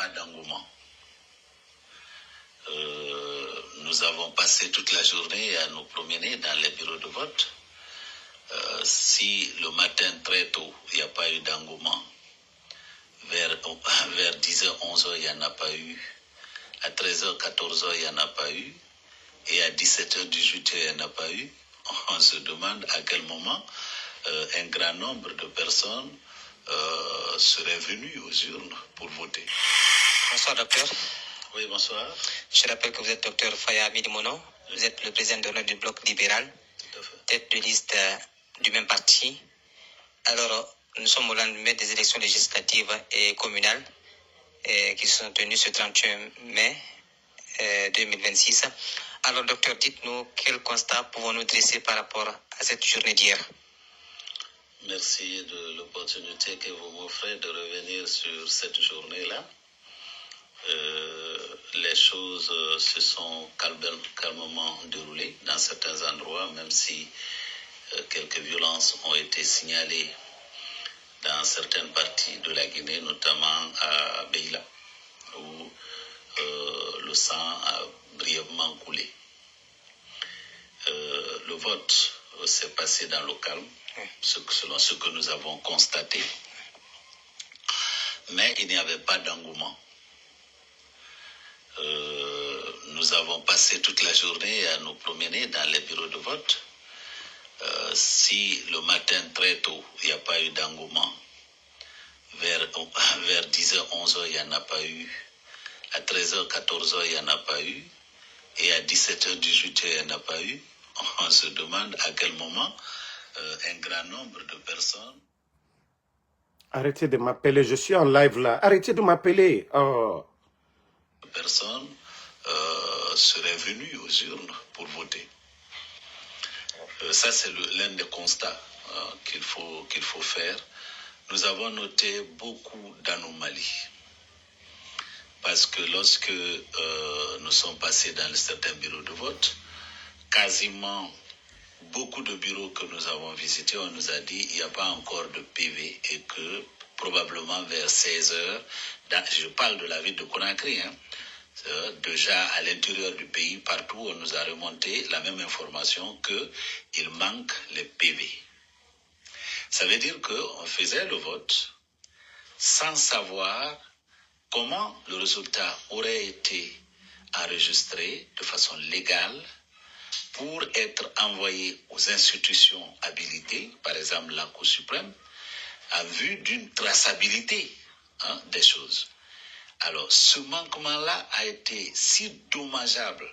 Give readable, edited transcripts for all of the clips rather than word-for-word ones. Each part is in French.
pas d'engouement. Nous avons passé toute la journée à nous promener dans les bureaux de vote. Si le matin très tôt, il n'y a pas eu d'engouement, vers 10h, 11h, il n'y en a pas eu. À 13h, 14h, il n'y en a pas eu. Et à 17h, 18h, il n'y en a pas eu. On se demande à quel moment un grand nombre de personnes seraient venues aux urnes pour voter. Bonsoir, docteur. Oui, bonsoir. Je rappelle que vous êtes docteur Faya Midimono. Vous êtes le président d'honneur du Bloc libéral, tête de liste du même parti. Alors, nous sommes au lendemain des élections législatives et communales qui sont tenues ce 31 mai 2026. Alors, docteur, dites-nous quel constat pouvons-nous dresser par rapport à cette journée d'hier? Merci de l'opportunité que vous m'offrez de revenir sur cette journée-là. Les choses se sont calmement déroulées dans certains endroits, même si quelques violences ont été signalées dans certaines parties de la Guinée, notamment à Beila, où le sang a brièvement coulé. Le vote s'est passé dans le calme, selon ce que nous avons constaté, mais il n'y avait pas d'engouement. Nous avons passé toute la journée à nous promener dans les bureaux de vote. Si le matin très tôt, il n'y a pas eu d'engouement, vers 10h, 11h, il n'y en a pas eu. À 13h, 14h, il n'y en a pas eu. Et à 17h, 18h, il n'y en a pas eu. On se demande à quel moment un grand nombre de personnes... Arrêtez de m'appeler, je suis en live là. Arrêtez de m'appeler. Oh. Personnes seraient venues aux urnes pour voter. Ça, c'est l'un des constats qu'il faut faire. Nous avons noté beaucoup d'anomalies. Parce que lorsque nous sommes passés dans certains bureaux de vote, quasiment beaucoup de bureaux que nous avons visités, on nous a dit qu'il n'y a pas encore de PV et que probablement vers 16h, je parle de la ville de Conakry, déjà à l'intérieur du pays, partout, on nous a remonté la même information qu'il manque les PV. Ça veut dire qu'on faisait le vote sans savoir comment le résultat aurait été enregistré de façon légale pour être envoyé aux institutions habilitées, par exemple la Cour suprême, en vue d'une traçabilité des choses. Alors, ce manquement-là a été si dommageable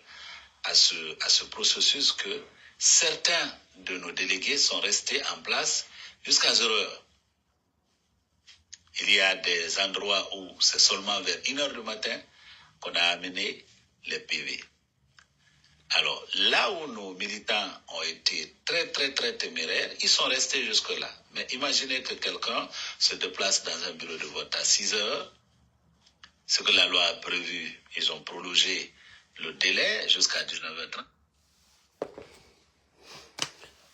à ce processus que certains de nos délégués sont restés en place jusqu'à 0 heure. Il y a des endroits où c'est seulement vers 1h du matin qu'on a amené les PV. Alors, là où nos militants ont été très, très, très téméraires, ils sont restés jusque-là. Mais imaginez que quelqu'un se déplace dans un bureau de vote à 6 heures. Ce que la loi a prévu, ils ont prolongé le délai jusqu'à 19h30.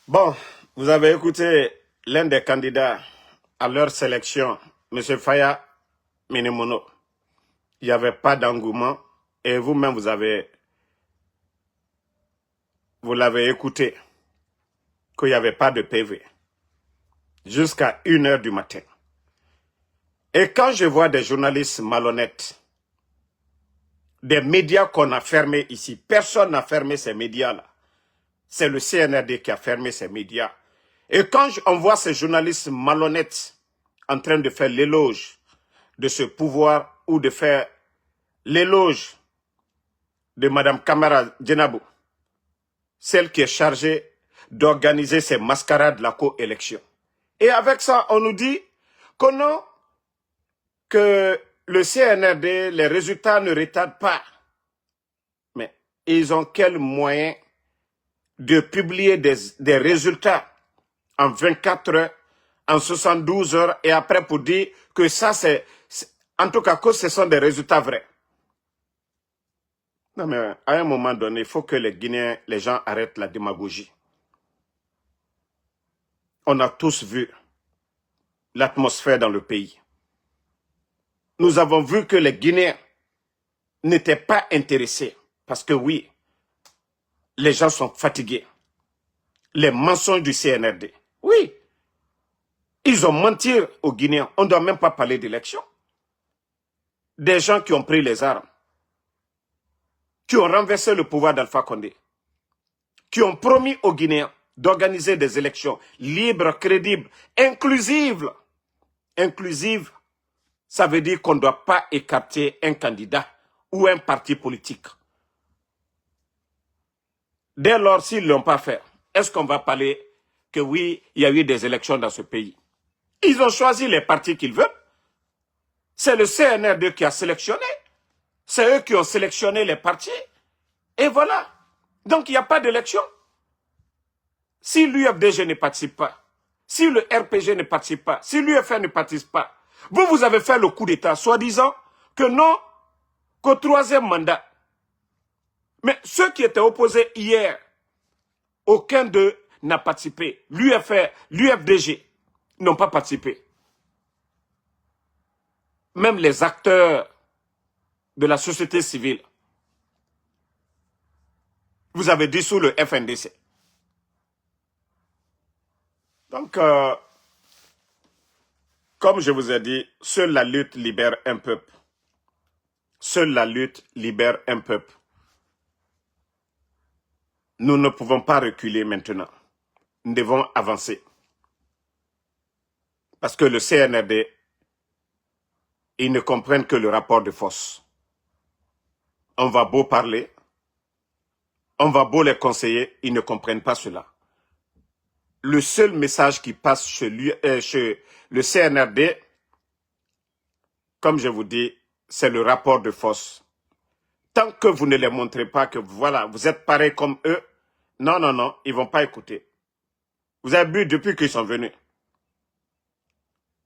Bon, vous avez écouté l'un des candidats à leur sélection, M. Faya Minimono. Il n'y avait pas d'engouement et vous-même, vous l'avez écouté, qu'il n'y avait pas de PV jusqu'à 1h du matin. Et quand je vois des journalistes malhonnêtes, des médias qu'on a fermés ici, personne n'a fermé ces médias-là. C'est le CNRD qui a fermé ces médias. Et quand on voit ces journalistes malhonnêtes en train de faire l'éloge de ce pouvoir ou de faire l'éloge de Mme Kamara Djenabou, celle qui est chargée d'organiser ces mascarades de la coélection. Et avec ça, on nous dit que le CNRD, les résultats ne retardent pas. Mais ils ont quel moyen de publier des résultats en 24 heures, en 72 heures, et après pour dire que ça c'est en tout cas que ce sont des résultats vrais. Non mais à un moment donné, il faut que les Guinéens, les gens arrêtent la démagogie. On a tous vu l'atmosphère dans le pays. nous avons vu que les Guinéens n'étaient pas intéressés. Parce que oui, les gens sont fatigués. Les mensonges du CNRD. Oui, ils ont menti aux Guinéens. On ne doit même pas parler d'élection. Des gens qui ont pris les armes, qui ont renversé le pouvoir d'Alpha Condé, qui ont promis aux Guinéens d'organiser des élections libres, crédibles, inclusives. Inclusives, ça veut dire qu'on ne doit pas écarter un candidat ou un parti politique. Dès lors, s'ils ne l'ont pas fait, est-ce qu'on va parler que oui, il y a eu des élections dans ce pays? Ils ont choisi les partis qu'ils veulent. C'est le CNRD qui a sélectionné. C'est eux qui ont sélectionné les partis. Et voilà. Donc, il n'y a pas d'élection. Si l'UFDG ne participe pas, si le RPG ne participe pas, si l'UFR ne participe pas, vous avez fait le coup d'État, soi-disant que non, qu'au 3e mandat. Mais ceux qui étaient opposés hier, aucun d'eux n'a participé. L'UFR, l'UFDG n'ont pas participé. Même les acteurs de la société civile. Vous avez dissous le FNDC. Donc, comme je vous ai dit, seule la lutte libère un peuple. Seule la lutte libère un peuple. Nous ne pouvons pas reculer maintenant. Nous devons avancer. Parce que le CNRD, ils ne comprennent que le rapport de force. On va beau parler, on va beau les conseiller, ils ne comprennent pas cela. Le seul message qui passe chez le CNRD, comme je vous dis, c'est le rapport de force. Tant que vous ne les montrez pas que voilà, vous êtes pareil comme eux, non, non, non, ils ne vont pas écouter. Vous avez vu depuis qu'ils sont venus.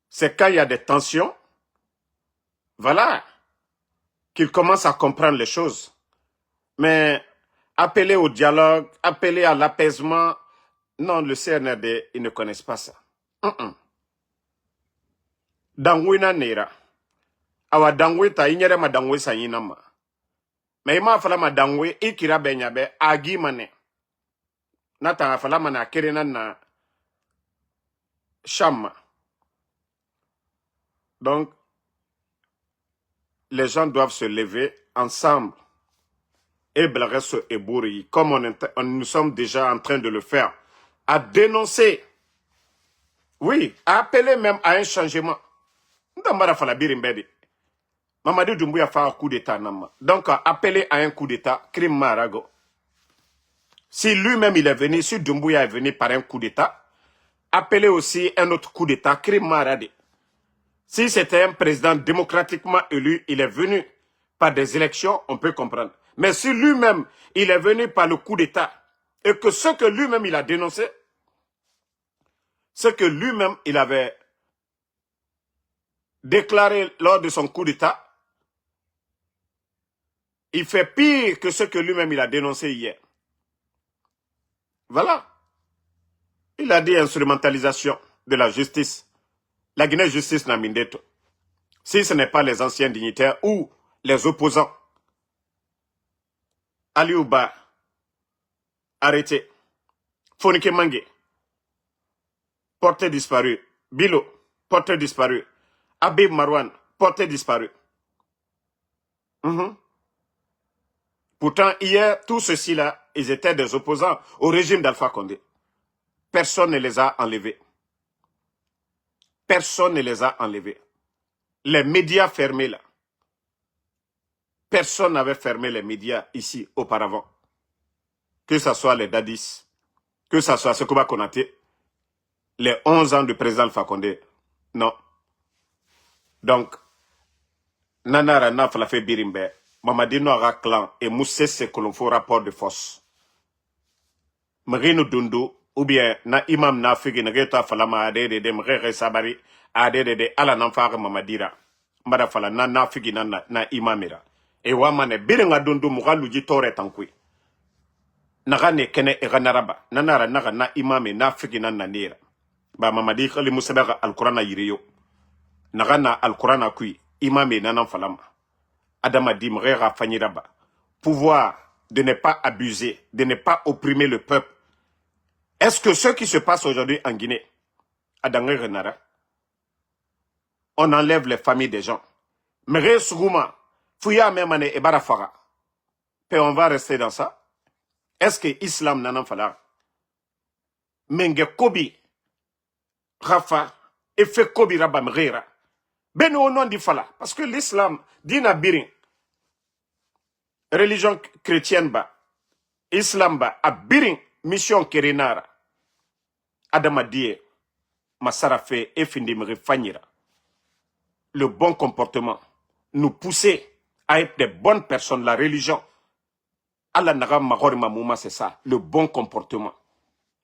C'est quand il y a des tensions, voilà, qu'ils commencent à comprendre les choses. Mais appeler au dialogue, appeler à l'apaisement, non, le CNRD, ils ne connaissent pas ça. Dangwina nera. Awa dangwe ta inyere ma dangwe sa yinama. Mais ima fala ma dangwe ikira benyabe agi mane. Nata fala mana kerena na chamma. Donc, les gens doivent se lever ensemble et blaguer et bourri, comme nous sommes déjà en train de le faire, à dénoncer, oui, à appeler même à un changement. Mamadi Doumbouya fait un coup d'État. Donc, appeler à un coup d'État, crime marago. Si lui-même il est venu, si Doumbouya est venu par un coup d'État, appeler aussi un autre coup d'État, crime marade. Si c'était un président démocratiquement élu, il est venu par des élections, on peut comprendre. Mais si lui-même, il est venu par le coup d'État, et que ce que lui-même il a dénoncé, ce que lui-même il avait déclaré lors de son coup d'État, il fait pire que ce que lui-même il a dénoncé hier. Voilà. Il a dit instrumentalisation de la justice. La Guinée justice n'a mindeto. Si ce n'est pas les anciens dignitaires ou les opposants. Aliouba, arrêté. Fonike Mange, porté disparu. Bilo, porté disparu. Habib Marwan, porté disparu. Pourtant, hier, tous ceux-ci-là, ils étaient des opposants au régime d'Alpha Condé. Personne ne les a enlevés. Personne ne les a enlevés. Les médias fermés là. Personne n'avait fermé les médias ici auparavant. Que ce soit les Dadis, que ce soit Sekouba Konaté, les 11 ans du président Alpha Condé. Non. Donc, Nanara Naflafe Birimbe, Mamadi Noara Clan et Moussé Sekolonfo rapport de force. Marino Dundu, ou bien na imam na figi na geta falama ade de mrere sabari ade de ala namfare mamadira mbada fala na figi na imamira e wamane birenga dundu mugaluji tore tankui naga ne kene e ganaraba nanara naga na imame na figi na nira ba mamadi khali musabaga alqur'ana yiriyo naga na alqur'ana kui imam et nanan falama. Adama dit mrera fanyiraba. Pouvoir de ne pas abuser, de ne pas opprimer le peuple. Est-ce que ce qui se passe aujourd'hui en Guinée, à Dangé Renara, on enlève les familles des gens. Mre Sougouma, Fouya Memane et Barafara. Et on va rester dans ça. Est-ce que l'islam n'en fala? Menge Kobi, Rafa, et fait Kobi Rabam Rera. Ben au nom du fala. Parce que l'islam, dina birin, religion chrétienne ba, islam ba, a birin, mission kerenara. Adama die, Masarafe, et Findimri Fanyira. Le bon comportement, nous pousser à être des bonnes personnes, la religion. Allah naga magorima mouma, c'est ça, le bon comportement.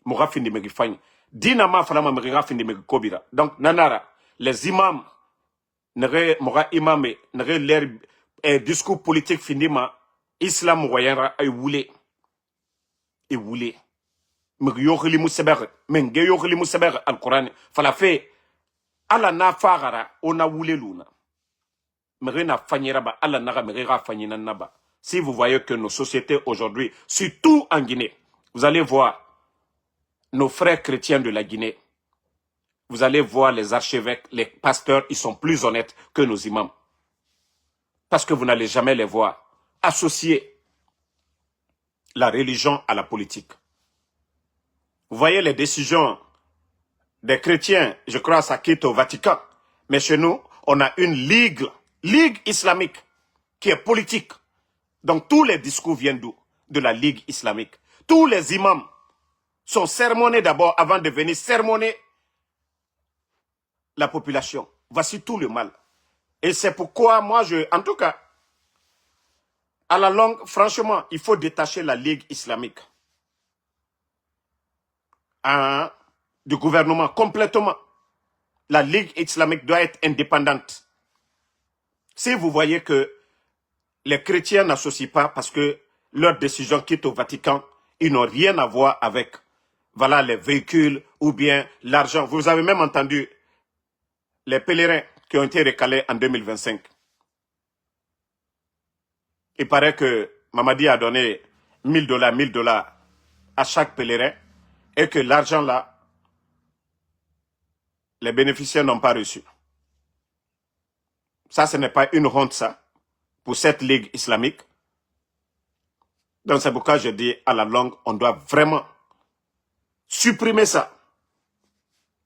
Moura Findimri Fany. Dina ma falama mriga Findimri Kobira. Donc, nanara, les imams, moura imamé, leur discours politique findima, islam wayara ay woulé. Et woulé. Mriyokhli Mousseber, Mengeyokhli Mousseber, Al-Quran, fala fait. Ala na fagara ona wule luna. Merena fanyeraba ala naga merera fanyina naba. Si vous voyez que nos sociétés aujourd'hui, surtout en Guinée, vous allez voir nos frères chrétiens de la Guinée. Vous allez voir les archevêques, les pasteurs, ils sont plus honnêtes que nos imams. Parce que vous n'allez jamais les voir associer la religion à la politique. Vous voyez les décisions des chrétiens, je crois, ça quitte au Vatican. Mais chez nous, on a une ligue islamique, qui est politique. Donc tous les discours viennent d'où? De la ligue islamique. Tous les imams sont sermonnés d'abord avant de venir sermonner la population. Voici tout le mal. Et c'est pourquoi moi, en tout cas, à la longue, franchement, il faut détacher la ligue islamique du gouvernement complètement. La Ligue islamique doit être indépendante. Si vous voyez que les chrétiens n'associent pas parce que leur décision quitte au Vatican, ils n'ont rien à voir avec voilà, les véhicules ou bien l'argent. Vous avez même entendu les pèlerins qui ont été recalés en 2025. Il paraît que Mamadi a donné $1000 à chaque pèlerin et que l'argent là, les bénéficiaires n'ont pas reçu. Ça, ce n'est pas une honte, ça, pour cette ligue islamique. Donc, c'est pourquoi je dis, à la longue, on doit vraiment supprimer ça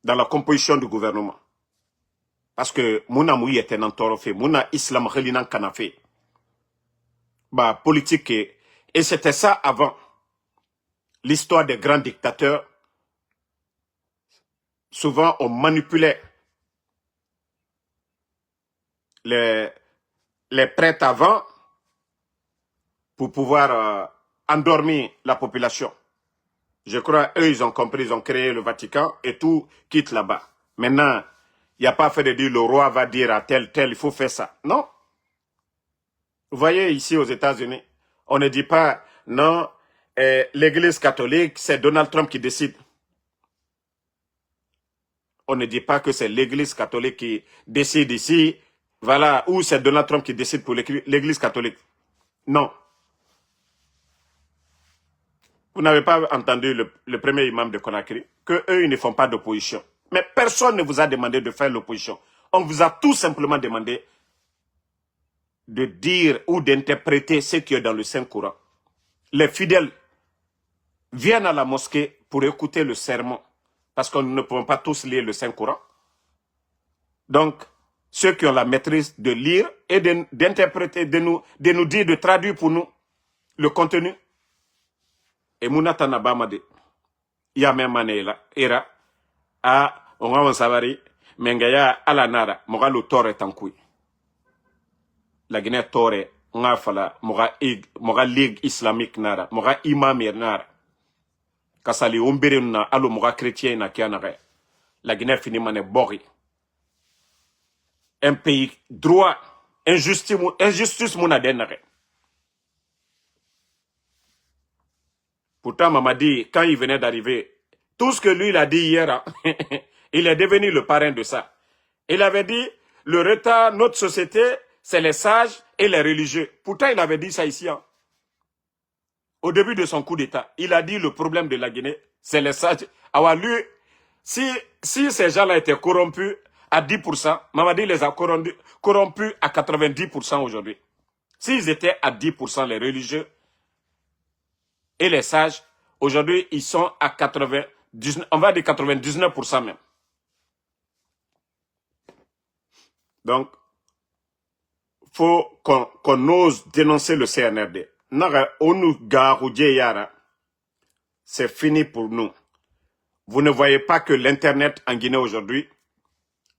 dans la composition du gouvernement. Parce que Mouna Moui était un torofe, Mouna Islam Khelinan Kanafé. Bah, politique, et c'était ça avant. L'histoire des grands dictateurs. Souvent, on manipulait les prêtres avant pour pouvoir endormir la population. Je crois, eux, ils ont compris, ils ont créé le Vatican et tout quitte là-bas. Maintenant, il n'y a pas fait de dire le roi va dire à tel, il faut faire ça. Non. Vous voyez ici aux États-Unis, on ne dit pas, non, l'église catholique, c'est Donald Trump qui décide. On ne dit pas que c'est l'église catholique qui décide ici, voilà, ou c'est Donald Trump qui décide pour l'église catholique. Non. Vous n'avez pas entendu le premier imam de Conakry, qu'eux, ils ne font pas d'opposition. Mais personne ne vous a demandé de faire l'opposition. On vous a tout simplement demandé de dire ou d'interpréter ce qui est dans le Saint-Coran. Les fidèles viennent à la mosquée pour écouter le sermon. Parce qu'on ne peut pas tous lire le Saint-Coran. Donc, ceux qui ont la maîtrise de lire et d'interpréter, de nous dire, de traduire pour nous le contenu. Et Mounata Nabamade, Yame Manela, Era, A, Ongawan Savari, Mengaya, Alanara, Moga le Tore Tankoui. La Guinée Tore, Ngafala, Moga Ligue Islamique Nara, Moga Imamir Nara. Kasali Umbirina, Alo Moga Chrétien na Kianare. La Guinée finit mané Bori. Un pays droit, injustice monadenare. Pourtant, Mamadi, quand il venait d'arriver, tout ce que lui il a dit hier, il est devenu le parrain de ça. Il avait dit, le retard, notre société, c'est les sages et les religieux. Pourtant, il avait dit ça ici. Hein. Au début de son coup d'État, il a dit le problème de la Guinée, c'est les sages. Alors lui, si ces gens-là étaient corrompus à 10%, Mamadi les a corrompus à 90% aujourd'hui. S'ils étaient à 10%, les religieux et les sages, aujourd'hui, ils sont à 99, on va dire 99% même. Donc, faut qu'on ose dénoncer le CNRD. C'est fini pour nous. Vous ne voyez pas que l'Internet en Guinée aujourd'hui,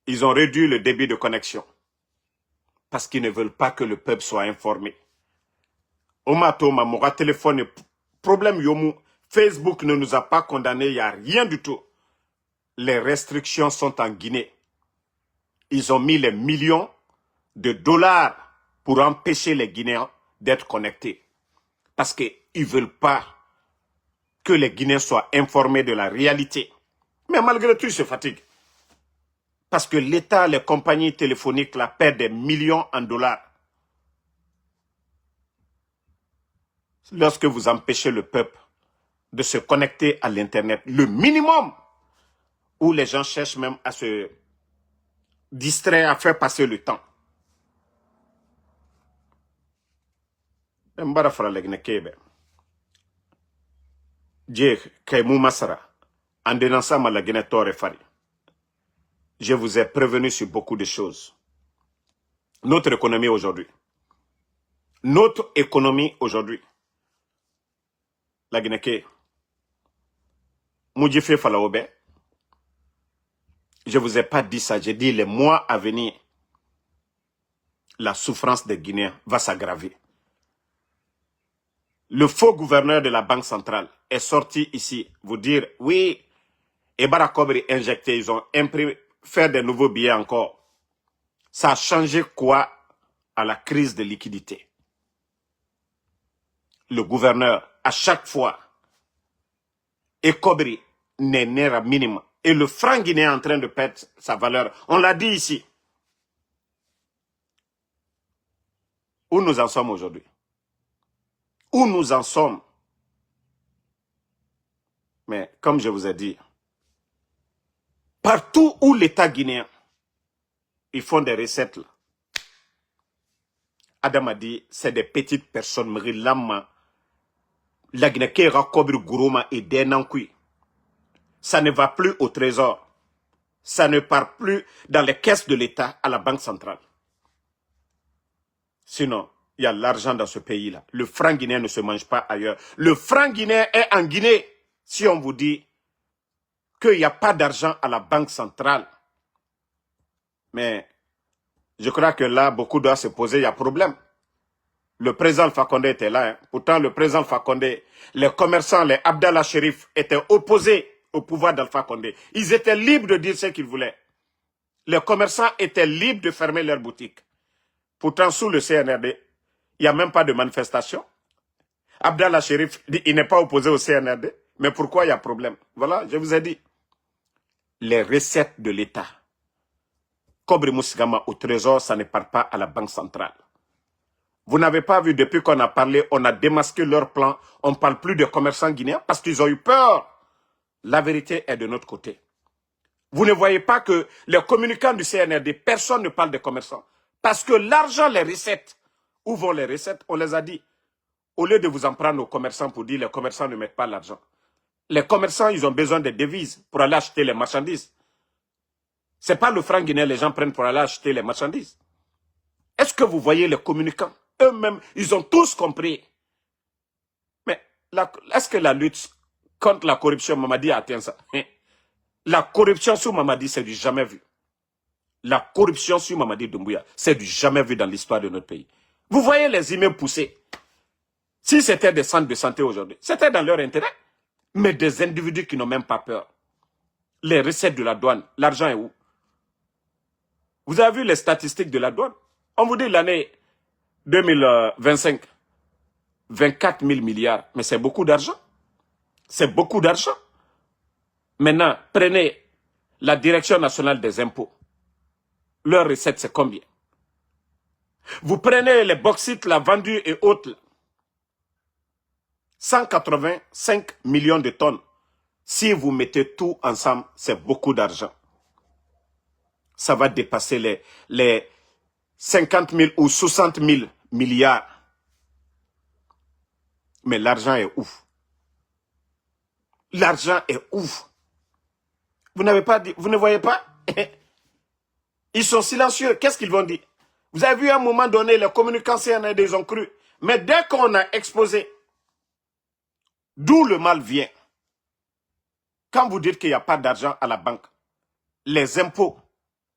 ils ont réduit le débit de connexion. Parce qu'ils ne veulent pas que le peuple soit informé. Omatoma, mon téléphone, problème yomu, Facebook ne nous a pas condamnés, il n'y a rien du tout. Les restrictions sont en Guinée. Ils ont mis les millions de dollars pour empêcher les Guinéens d'être connectés. Parce qu'ils ne veulent pas que les Guinéens soient informés de la réalité. Mais malgré tout, ils se fatiguent. Parce que l'État, les compagnies téléphoniques, là, perdent des millions en dollars. Lorsque vous empêchez le peuple de se connecter à l'Internet, le minimum où les gens cherchent même à se distraire, à faire passer le temps. Je vous ai prévenu sur beaucoup de choses. Notre économie aujourd'hui. La Guinée, Moudjifé Falaobe, je ne vous ai pas dit ça, j'ai dit les mois à venir, la souffrance des Guinéens va s'aggraver. Le faux gouverneur de la Banque centrale est sorti ici vous dire, oui, Ebara Kobri injecté, ils ont imprimé, faire des nouveaux billets encore. Ça a changé quoi à la crise de liquidité? Le gouverneur, à chaque fois, Ekobri n'est à minimum. Et le franc guinéen est en train de perdre sa valeur. On l'a dit ici. Où nous en sommes aujourd'hui? Où nous en sommes? Mais comme je vous ai dit, partout où l'État guinéen, ils font des recettes là. Adam a dit, c'est des petites personnes, Mrilama, la Guinée, Kobri Gourouma et Denankui. Ça ne va plus au trésor. Ça ne part plus dans les caisses de l'État à la Banque centrale. Sinon, il y a l'argent dans ce pays-là. Le franc guinéen ne se mange pas ailleurs. Le franc guinéen est en Guinée. Si on vous dit qu'il n'y a pas d'argent à la Banque centrale. Mais je crois que là, beaucoup doivent se poser, il y a problème. Le président Alpha Condé était là. Hein. Pourtant, le président Alpha Condé, les commerçants, les Abdallah Sherif étaient opposés au pouvoir d'Alpha Condé. Ils étaient libres de dire ce qu'ils voulaient. Les commerçants étaient libres de fermer leurs boutiques. Pourtant, sous le CNRD, il n'y a même pas de manifestation. Abdallah Sherif, il n'est pas opposé au CNRD. Mais pourquoi il y a problème? Voilà, je vous ai dit. Les recettes de l'État. Kobri Moussigama au trésor, ça ne part pas à la Banque centrale. Vous n'avez pas vu, depuis qu'on a parlé, on a démasqué leur plan. On ne parle plus de commerçants guinéens parce qu'ils ont eu peur. La vérité est de notre côté. Vous ne voyez pas que les communicants du CNRD, personne ne parle des commerçants. Parce que l'argent, les recettes, où vont les recettes? On les a dit. Au lieu de vous en prendre aux commerçants pour dire les commerçants ne mettent pas l'argent. Les commerçants, ils ont besoin de devises pour aller acheter les marchandises. Ce n'est pas le franc guinéen les gens prennent pour aller acheter les marchandises. Est-ce que vous voyez les communicants? Eux-mêmes, ils ont tous compris. Mais est-ce que la lutte contre la corruption, Mamadi a atteint ça? La corruption sous Mamadi, c'est du jamais vu. La corruption sur Mamadi Doumbouya, c'est du jamais vu dans l'histoire de notre pays. Vous voyez les immeubles poussés. Si c'était des centres de santé aujourd'hui, c'était dans leur intérêt. Mais des individus qui n'ont même pas peur. Les recettes de la douane, l'argent est où? Vous avez vu les statistiques de la douane? On vous dit l'année 2025, 24 000 milliards. Mais c'est beaucoup d'argent. C'est beaucoup d'argent. Maintenant, prenez la Direction nationale des impôts. leur recette, c'est combien? Vous prenez les bauxites, la vendue et autres, 185 millions de tonnes. Si vous mettez tout ensemble, c'est beaucoup d'argent. Ça va dépasser les 50 000 ou 60 000 milliards. Mais l'argent est ouf. L'argent est ouf. Vous n'avez pas dit, vous ne voyez pas? Ils sont silencieux. Qu'est-ce qu'ils vont dire? Vous avez vu à un moment donné, les communicants CNRD, ils ont cru. Mais dès qu'on a exposé d'où le mal vient, quand vous dites qu'il n'y a pas d'argent à la banque, les impôts,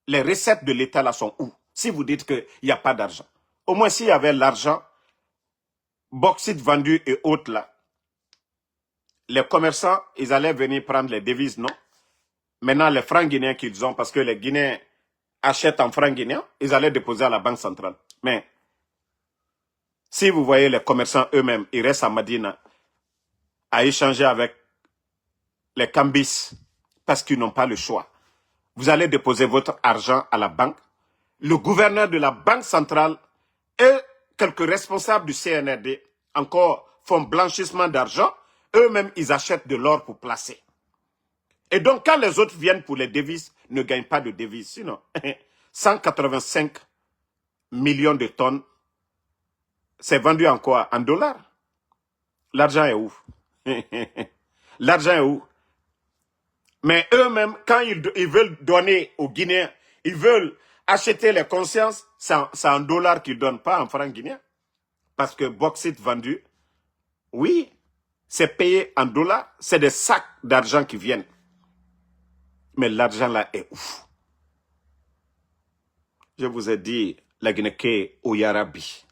les recettes de l'État là sont où? Si vous dites qu'il n'y a pas d'argent. Au moins s'il y avait l'argent, bauxite vendu et autres là, les commerçants, ils allaient venir prendre les devises, non? Maintenant, les francs guinéens qu'ils ont, parce que les Guinéens achètent en francs guinéens, ils allaient déposer à la Banque centrale. Mais, si vous voyez les commerçants eux-mêmes, ils restent à Madina à échanger avec les cambis parce qu'ils n'ont pas le choix. Vous allez déposer votre argent à la banque. Le gouverneur de la Banque centrale et quelques responsables du CNRD encore font blanchissement d'argent. Eux-mêmes, ils achètent de l'or pour placer. Et donc, quand les autres viennent pour les devises, ne gagnent pas de devises. Sinon, 185 millions de tonnes, c'est vendu en quoi? En dollars. L'argent est où? L'argent est où? Mais eux-mêmes, quand ils veulent donner aux Guinéens, ils veulent acheter les consciences, c'est en dollars qu'ils donnent, pas en francs guinéens. Parce que bauxite vendu, oui, c'est payé en dollars, c'est des sacs d'argent qui viennent. Mais l'argent là est ouf. Je vous ai dit, la Guinée au Yarabi.